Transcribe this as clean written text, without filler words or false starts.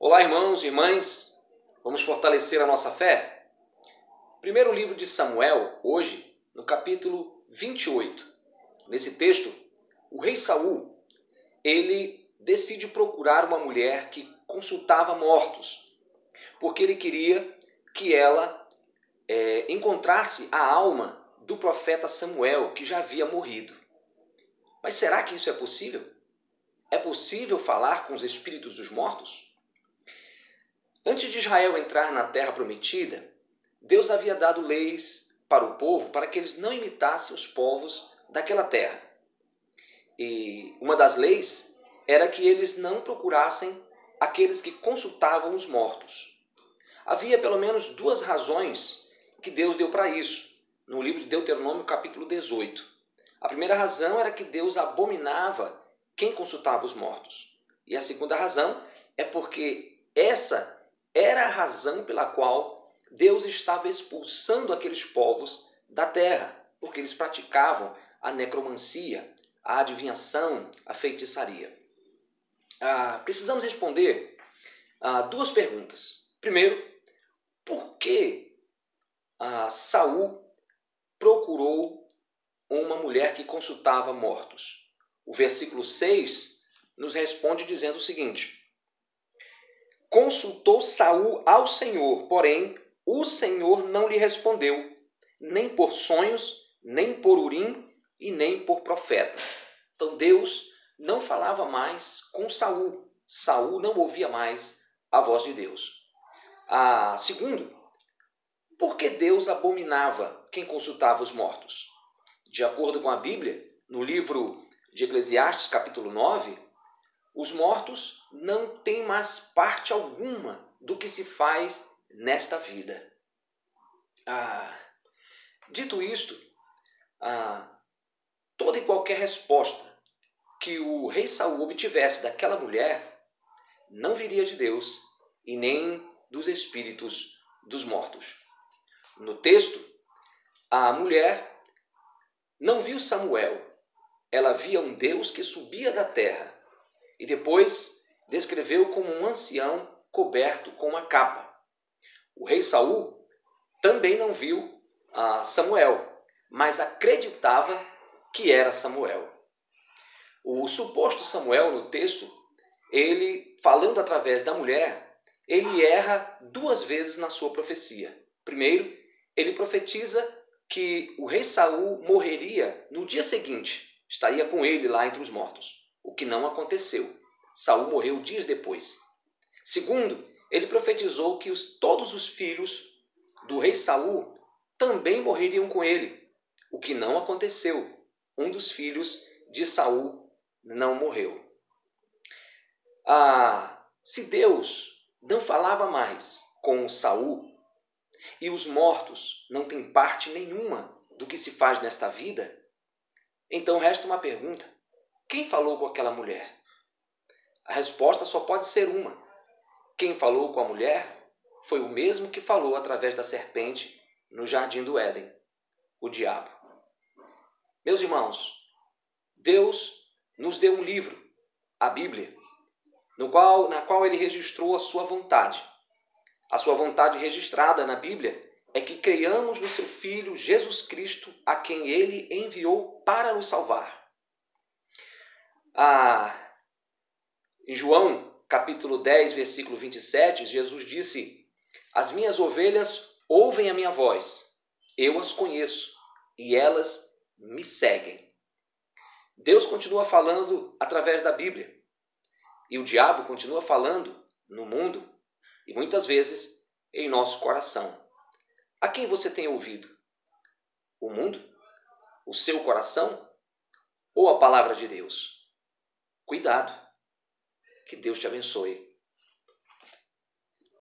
Olá, irmãos e irmãs, vamos fortalecer a nossa fé? Primeiro livro de Samuel, hoje, no capítulo 28. Nesse texto, o rei Saul, ele decide procurar uma mulher que consultava mortos, porque ele queria que ela encontrasse a alma do profeta Samuel, que já havia morrido. Mas será que isso é possível? É possível falar com os espíritos dos mortos? Antes de Israel entrar na terra prometida, Deus havia dado leis para o povo para que eles não imitassem os povos daquela terra. E uma das leis era que eles não procurassem aqueles que consultavam os mortos. Havia pelo menos duas razões que Deus deu para isso, no livro de Deuteronômio, capítulo 18. A primeira razão era que Deus abominava quem consultava os mortos. E a segunda razão é porque essa era a razão pela qual Deus estava expulsando aqueles povos da terra, porque eles praticavam a necromancia, a adivinhação, a feitiçaria. Precisamos responder duas perguntas. Primeiro, por que Saul procurou uma mulher que consultava mortos? O versículo 6 nos responde dizendo o seguinte: consultou Saul ao Senhor, porém o Senhor não lhe respondeu, nem por sonhos, nem por Urim e nem por profetas. Então Deus não falava mais com Saul. Saul não ouvia mais a voz de Deus. Segundo, por que Deus abominava quem consultava os mortos? De acordo com a Bíblia, no livro de Eclesiastes, capítulo 9, os mortos não têm mais parte alguma do que se faz nesta vida. Dito isto, toda e qualquer resposta que o rei Saul obtivesse daquela mulher não viria de Deus e nem dos espíritos dos mortos. No texto, a mulher não viu Samuel, ela via um Deus que subia da terra e depois descreveu como um ancião coberto com uma capa. O rei Saul também não viu Samuel, mas acreditava que era Samuel. O suposto Samuel no texto, ele, falando através da mulher, ele erra duas vezes na sua profecia. Primeiro, ele profetiza que o rei Saul morreria no dia seguinte, estaria com ele lá entre os mortos, o que não aconteceu. Saul morreu dias depois. Segundo, ele profetizou que todos os filhos do rei Saul também morreriam com ele, o que não aconteceu. Um dos filhos de Saul não morreu. Se Deus não falava mais com Saul e os mortos não têm parte nenhuma do que se faz nesta vida, então resta uma pergunta: quem falou com aquela mulher? A resposta só pode ser uma. Quem falou com a mulher foi o mesmo que falou através da serpente no jardim do Éden, o diabo. Meus irmãos, Deus nos deu um livro, a Bíblia, na qual ele registrou a sua vontade. A sua vontade registrada na Bíblia é que creiamos no seu Filho Jesus Cristo, a quem ele enviou para nos salvar. Em João, capítulo 10, versículo 27, Jesus disse: as minhas ovelhas ouvem a minha voz, eu as conheço e elas me seguem. Deus continua falando através da Bíblia e o diabo continua falando no mundo e muitas vezes em nosso coração. A quem você tem ouvido? O mundo? O seu coração? Ou a palavra de Deus? Cuidado! Que Deus te abençoe.